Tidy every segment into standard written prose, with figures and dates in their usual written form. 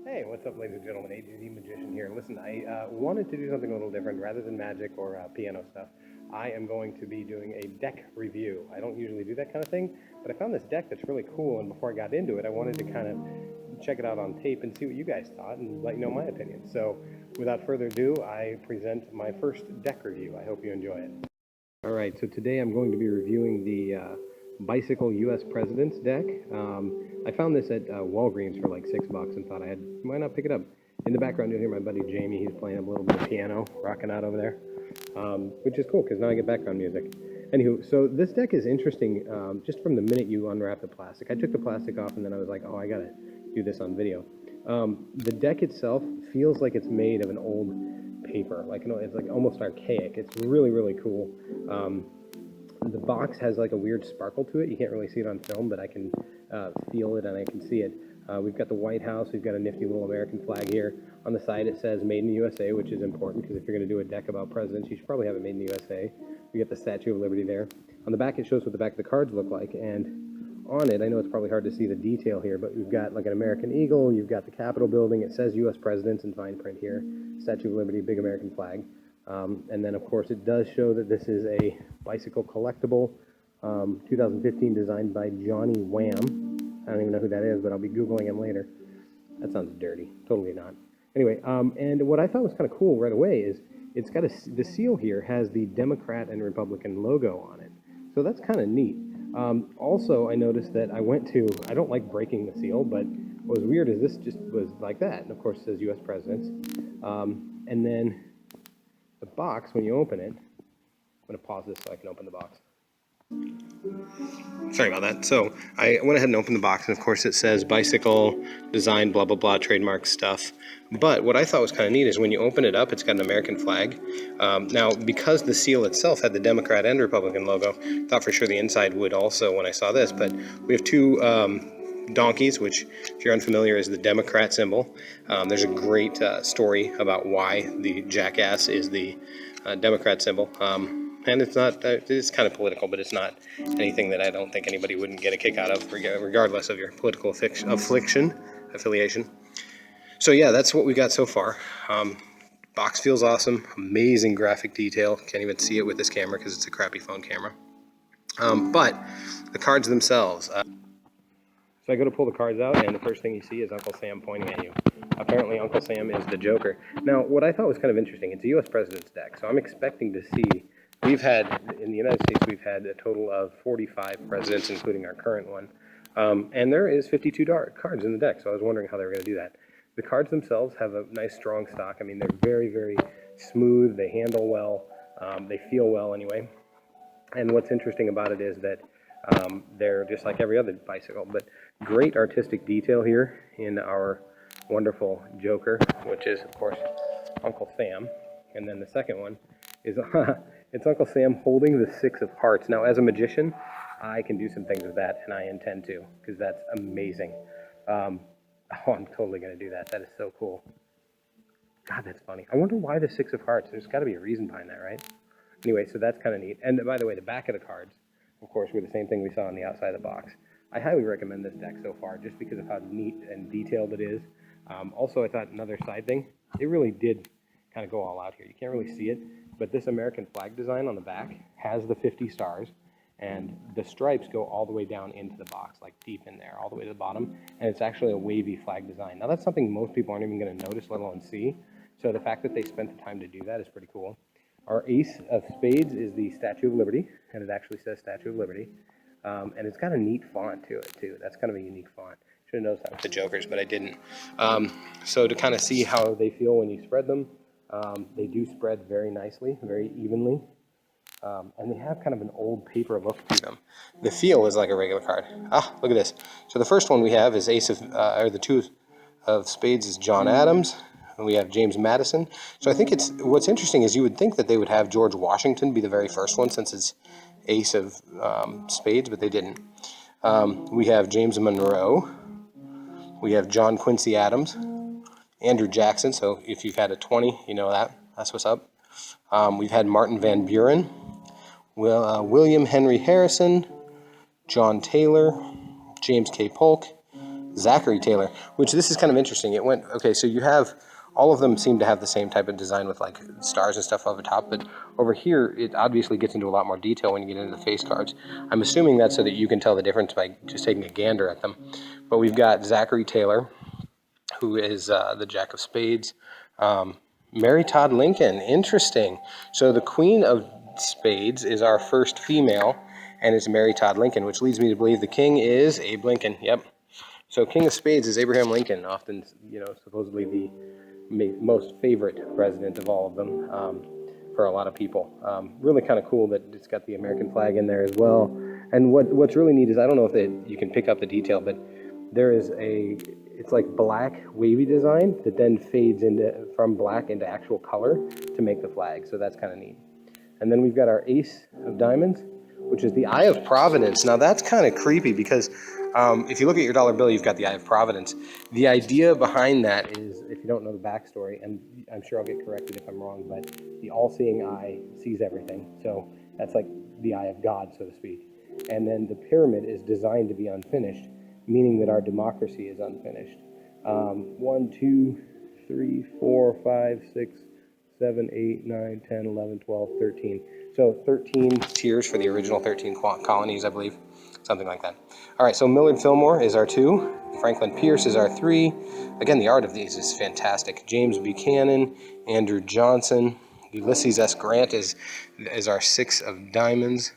Hey, what's up, ladies and gentlemen? A.D.D Magician here. Listen, I wanted to do something a little different rather than magic or piano stuff. I am going to be doing a deck review. I don't usually do that kind of thing, but I found this deck that's really cool, and before I got into it, I wanted to kind of check it out on tape and see what you guys thought and let you know my opinion. So, without further ado, I present my first deck review. I hope you enjoy it. All right, so today I'm going to be reviewing the Bicycle U.S. President's deck. I found this at Walgreens for like $6 and thought why not pick it up? In the background, you'll hear my buddy Jamie. He's playing a little bit of piano, rocking out over there, which is cool because now I get background music. Anywho, so this deck is interesting just from the minute you unwrap the plastic. I took the plastic off and then I was like, oh, I gotta do this on video. The deck itself feels like it's made of an old paper, like, you know, it's like almost archaic. It's really, really cool. The box has like a weird sparkle to it. You can't really see it on film, but I can feel it and I can see it. We've got the White House. We've got a nifty little American flag here. On the side it says Made in the USA, which is important because if you're going to do a deck about presidents, you should probably have it Made in the USA. We get the Statue of Liberty there. On the back it shows what the back of the cards look like, and on it, I know it's probably hard to see the detail here, but we've got like an American eagle, you've got the Capitol building, it says U.S. Presidents in fine print here, Statue of Liberty, big American flag. And then, of course, it does show that this is a bicycle collectible, 2015, designed by Johnny Wham. I don't even know who that is, but I'll be Googling him later. That sounds dirty. Totally not. Anyway, and what I thought was kind of cool right away is it's got the seal here has the Democrat and Republican logo on it. So that's kind of neat. Also, I noticed that I don't like breaking the seal, but what was weird is this just was like that. And, of course, it says U.S. Presidents. And then the box, when you open it, I'm going to pause this so I can open the box. Sorry about that. So I went ahead and opened the box, and of course it says bicycle, design, blah, blah, blah, trademark stuff. But what I thought was kind of neat is when you open it up, it's got an American flag. Now, because the seal itself had the Democrat and Republican logo, thought for sure the inside would also when I saw this. But we have two donkeys, which, if you're unfamiliar, is the Democrat symbol. There's a great story about why the jackass is the Democrat symbol. And it's not, it's kind of political, but it's not anything that I don't think anybody wouldn't get a kick out of, regardless of your political affiliation. So yeah, that's what we got so far. Box feels awesome, amazing graphic detail. Can't even see it with this camera because it's a crappy phone camera. But the cards themselves. So I go to pull the cards out, and the first thing you see is Uncle Sam pointing at you. Apparently, Uncle Sam is the Joker. Now, what I thought was kind of interesting, it's a U.S. President's deck, so I'm expecting to see, in the United States, we've had a total of 45 presidents, including our current one. And there is 52 cards in the deck, so I was wondering how they were going to do that. The cards themselves have a nice, strong stock. I mean, they're very, very smooth. They handle well. They feel well, anyway. And what's interesting about it is that they're just like every other bicycle, but great artistic detail here in our wonderful Joker, which is, of course, Uncle Sam. And then the second one is, it's Uncle Sam holding the Six of Hearts. Now, as a magician, I can do some things with that, and I intend to, because that's amazing. I'm totally going to do that. That is so cool. God, that's funny. I wonder why the Six of Hearts. There's got to be a reason behind that, right? Anyway, so that's kind of neat. And by the way, the back of the cards, of course, were the same thing we saw on the outside of the box. I highly recommend this deck so far just because of how neat and detailed it is. Also, I thought another side thing, it really did kind of go all out here. You can't really see it, but this American flag design on the back has the 50 stars, and the stripes go all the way down into the box, like deep in there, all the way to the bottom, and it's actually a wavy flag design. Now, that's something most people aren't even going to notice, let alone see, so the fact that they spent the time to do that is pretty cool. Our ace of spades is the Statue of Liberty, and it actually says Statue of Liberty. And it's got a neat font to it, too. That's kind of a unique font. Should have noticed that with the Jokers, but I didn't. So to kind of see how they feel when you spread them, they do spread very nicely, very evenly. And they have kind of an old paper look to them. The feel is like a regular card. Ah, look at this. So the first one we have is the two of spades is John Adams. And we have James Madison. So I think what's interesting is you would think that they would have George Washington be the very first one since it's ace of spades, but they didn't. We have James Monroe. We have John Quincy Adams. Andrew Jackson. So if you've had a 20, you know that. That's what's up. We've had Martin Van Buren. William Henry Harrison, John Taylor, James K. Polk, Zachary Taylor, which this is kind of interesting. It went, okay, so you have, all of them seem to have the same type of design with like stars and stuff over top, but over here it obviously gets into a lot more detail when you get into the face cards. I'm assuming that's so that you can tell the difference by just taking a gander at them. But we've got Zachary Taylor, who is the Jack of Spades. Mary Todd Lincoln, interesting. So the Queen of Spades is our first female, and it's Mary Todd Lincoln, which leads me to believe the king is Abe Lincoln. Yep. So King of Spades is Abraham Lincoln, often, supposedly the most favorite president of all of them for a lot of people. Really kind of cool that it's got the American flag in there as well. And what's really neat is, I don't know if you can pick up the detail, but there is it's like black wavy design that then fades from black into actual color to make the flag. So that's kind of neat. And then we've got our Ace of Diamonds, which is the Eye of Providence. Now that's kind of creepy because if you look at your dollar bill, you've got the Eye of Providence. The idea behind that is, if you don't know the backstory, and I'm sure I'll get corrected if I'm wrong, but the all-seeing eye sees everything. So that's like the eye of God, so to speak. And then the pyramid is designed to be unfinished, meaning that our democracy is unfinished. 1, 2, 3, 4, 5, 6, 7, 8, 9, 10, 11, 12, 13. So 13 tiers for the original 13 colonies, I believe. Something like that. All right, so Millard Fillmore is our 2. Franklin Pierce is our 3. Again, the art of these is fantastic. James Buchanan, Andrew Johnson, Ulysses S. Grant is our 6 of diamonds.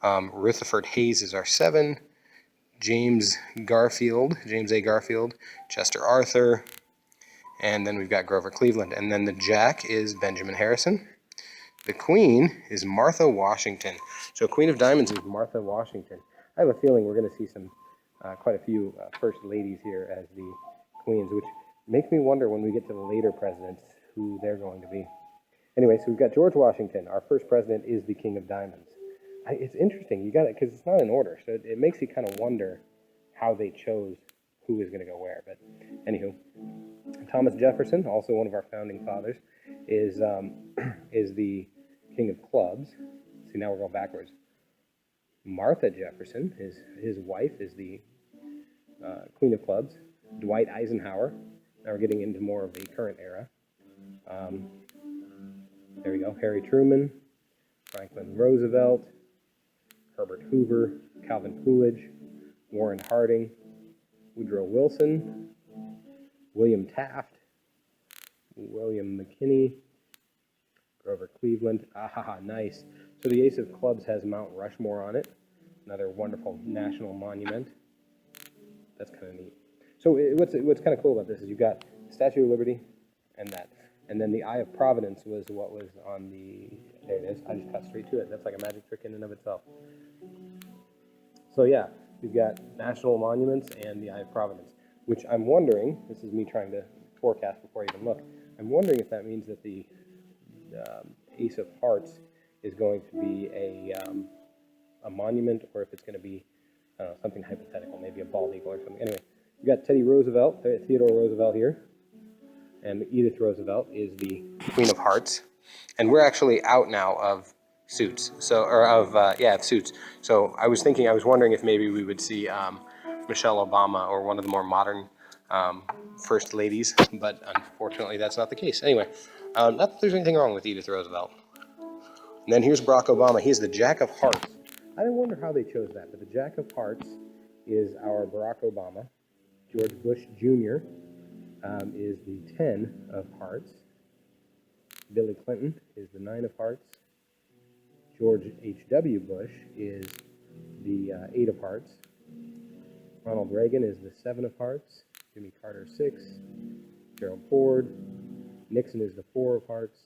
Rutherford Hayes is our 7. James A. Garfield, Chester Arthur, and then we've got Grover Cleveland. And then the Jack is Benjamin Harrison. The Queen is Martha Washington. So Queen of Diamonds is Martha Washington. I have a feeling we're going to see quite a few first ladies here as the queens, which makes me wonder when we get to the later presidents who they're going to be. Anyway, so we've got George Washington. Our first president is the King of Diamonds. It's interesting. You got it because it's not in order, so it makes you kind of wonder how they chose who is going to go where. But anywho, Thomas Jefferson, also one of our founding fathers, is the King of Clubs. See, now we're going backwards. Martha Jefferson, his wife, is the Queen of Clubs. Dwight Eisenhower. Now we're getting into more of the current era. There we go. Harry Truman, Franklin Roosevelt, Herbert Hoover, Calvin Coolidge, Warren Harding, Woodrow Wilson, William Taft, William McKinney, Grover Cleveland. Nice. So the Ace of Clubs has Mount Rushmore on it, another wonderful national monument. That's kind of neat. So what's kind of cool about this is you've got the Statue of Liberty and that. And then the Eye of Providence was what was on the, there it is. I just cut straight to it. That's like a magic trick in and of itself. So yeah, we've got national monuments and the Eye of Providence, which I'm wondering, this is me trying to forecast before I even look, I'm wondering if that means that the Ace of Hearts is going to be a monument, or if it's going to be something hypothetical, maybe a bald eagle or something. Anyway, we've got Theodore Roosevelt here, and Edith Roosevelt is the Queen of Hearts, and we're actually out now of suits. So, of suits. So I was wondering if maybe we would see Michelle Obama or one of the more modern first ladies, but unfortunately that's not the case. Anyway, not that there's anything wrong with Edith Roosevelt. And then here's Barack Obama. He's the Jack of Hearts. I wonder how they chose that, but the Jack of Hearts is our Barack Obama. George Bush Jr. Is the 10 of Hearts. Billy Clinton is the 9 of Hearts. George H.W. Bush is the 8 of Hearts. Ronald Reagan is the 7 of Hearts. Jimmy Carter, 6. Gerald Ford. Nixon is the 4 of Hearts.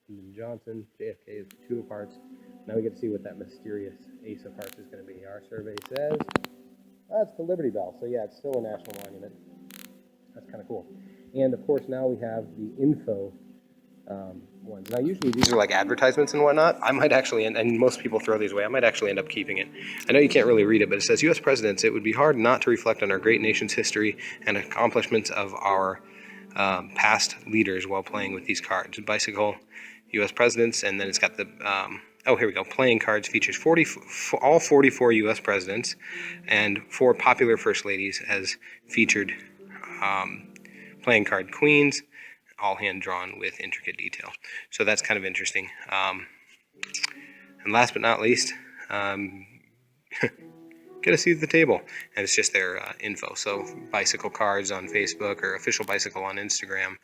Lyndon Johnson. JFK is the 2 of Hearts. Now we get to see what that mysterious Ace of Hearts is going to be. Our survey says that's the Liberty Bell. So yeah, it's still a national monument. That's kind of cool. And of course now we have the info ones. Now usually these are like advertisements and whatnot. I might actually, and most people throw these away, I might actually end up keeping it. I know you can't really read it, but it says, U.S. Presidents, it would be hard not to reflect on our great nation's history and accomplishments of our past leaders while playing with these cards. Bicycle, U.S. Presidents, and then it's got the Oh, here we go. Playing cards features all 44 U.S. presidents and 4 popular first ladies as featured playing card queens, all hand drawn with intricate detail. So that's kind of interesting. And last but not least, get a seat at the table, and it's just their info. So bicycle cards on Facebook, or official bicycle on Instagram,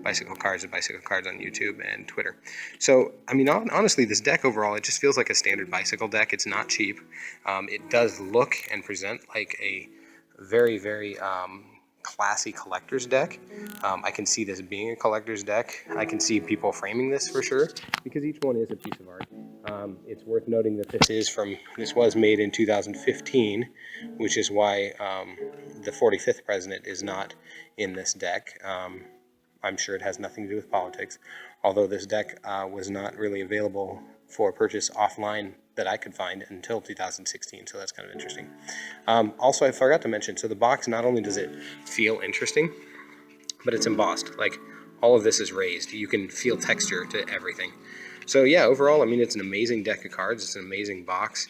bicycle cards and bicycle cards on YouTube and Twitter. So I mean, honestly, this deck overall, it just feels like a standard bicycle deck. It's not cheap. It does look and present like a very, very classy collector's deck. I can see this being a collector's deck. I can see people framing this for sure, because each one is a piece of art. It's worth noting that this was made in 2015, which is why the 45th president is not in this deck. I'm sure it has nothing to do with politics, although this deck was not really available for purchase offline that I could find until 2016, so that's kind of interesting. Also, I forgot to mention, so the box, not only does it feel interesting, but it's embossed. Like, all of this is raised. You can feel texture to everything. So yeah, overall, I mean, it's an amazing deck of cards. It's an amazing box.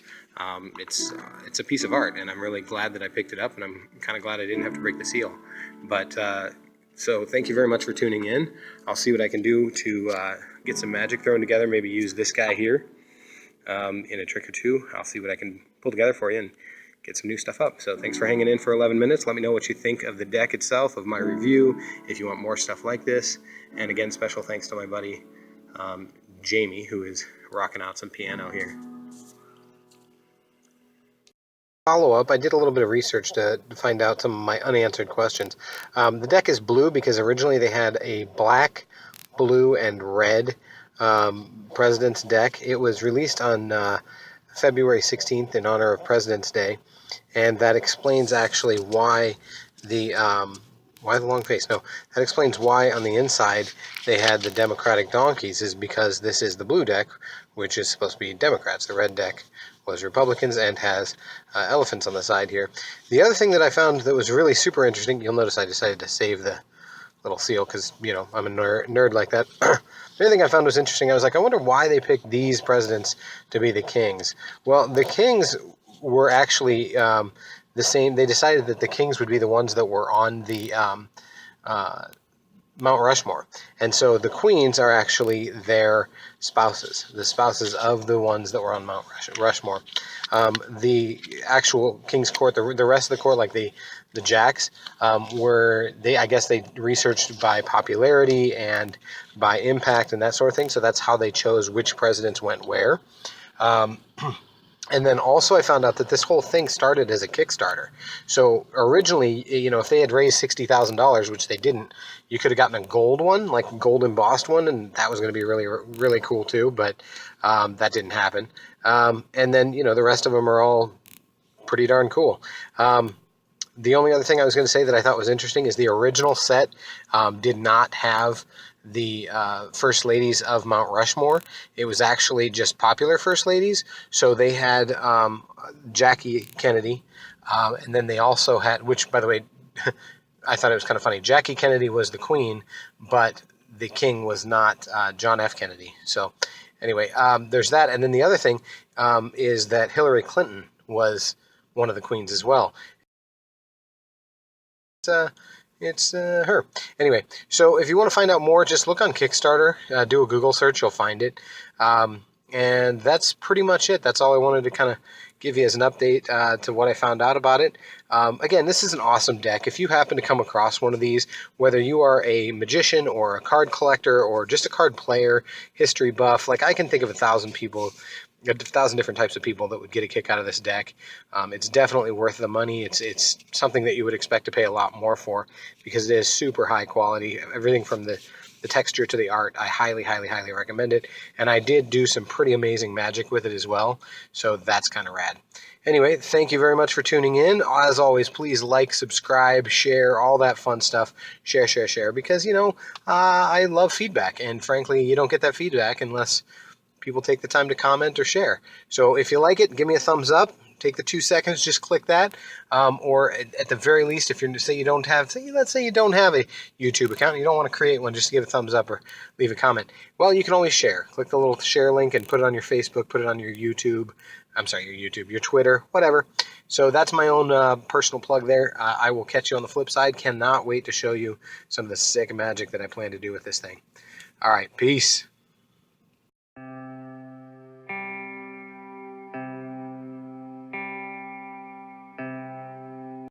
It's a piece of art, and I'm really glad that I picked it up, and I'm kind of glad I didn't have to break the seal. But so thank you very much for tuning in. I'll see what I can do to get some magic thrown together, maybe use this guy here in a trick or two. I'll see what I can pull together for you and get some new stuff up. So thanks for hanging in for 11 minutes. Let me know what you think of the deck itself, of my review, if you want more stuff like this. And again, special thanks to my buddy Jamie, who is rocking out some piano here. Follow-up, I did a little bit of research to find out some of my unanswered questions. The deck is blue because originally they had a black, blue, and red President's deck. It was released on February 16th in honor of President's Day, and that explains actually why the long face? No, that explains why on the inside they had the Democratic donkeys, is because this is the blue deck, which is supposed to be Democrats. The red deck was Republicans and has elephants on the side here. The other thing that I found that was really super interesting, you'll notice I decided to save the little seal because, you know, I'm a nerd like that. The other thing I found was interesting, I was like, I wonder why they picked these presidents to be the kings. Well, the kings were actually the same. They decided that the kings would be the ones that were on the Mount Rushmore. And so the queens are actually their spouses, the spouses of the ones that were on Mount Rushmore. The actual King's Court, the rest of the court, like the jacks, I guess they researched by popularity and by impact and that sort of thing. So that's how they chose which presidents went where. And then also I found out that this whole thing started as a Kickstarter. So originally, you know, if they had raised $60,000, which they didn't, you could have gotten a gold one, like a gold embossed one, and that was going to be really, really cool too, but that didn't happen. And then, you know, the rest of them are all pretty darn cool. The only other thing I was going to say that I thought was interesting is the original set did not have the First Ladies of Mount Rushmore. It was actually just popular First Ladies. So they had Jackie Kennedy, and then they also had, which, by the way, I thought it was kind of funny. Jackie Kennedy was the queen, but the king was not John F. Kennedy. So anyway, there's that. And then the other thing is that Hillary Clinton was one of the queens as well. It's her. Anyway, so if you want to find out more, just look on Kickstarter, do a Google search, you'll find it. And that's pretty much it. That's all I wanted to kind of give you as an update to what I found out about it. Again, this is an awesome deck. If you happen to come across one of these, whether you are a magician or a card collector or just a card player, history buff, like I can think of 1,000 people, 1,000 different types of people that would get a kick out of this deck. It's definitely worth the money. It's something that you would expect to pay a lot more for because it is super high quality. Everything from the texture to the art, I highly, highly, highly recommend it. And I did do some pretty amazing magic with it as well, so that's kind of rad. Anyway, thank you very much for tuning in. As always, please like, subscribe, share, all that fun stuff. Share, share, share, because, you know, I love feedback, and frankly, you don't get that feedback unless people take the time to comment or share. So if you like it, give me a thumbs up. Take the 2 seconds, just click that. Or at the very least, if you're let's say you don't have a YouTube account, you don't want to create one, just give a thumbs up or leave a comment. Well, you can always share. Click the little share link and put it on your Facebook, put it on your YouTube. I'm sorry, your Twitter, whatever. So that's my own personal plug there. I will catch you on the flip side. Cannot wait to show you some of the sick magic that I plan to do with this thing. All right, peace.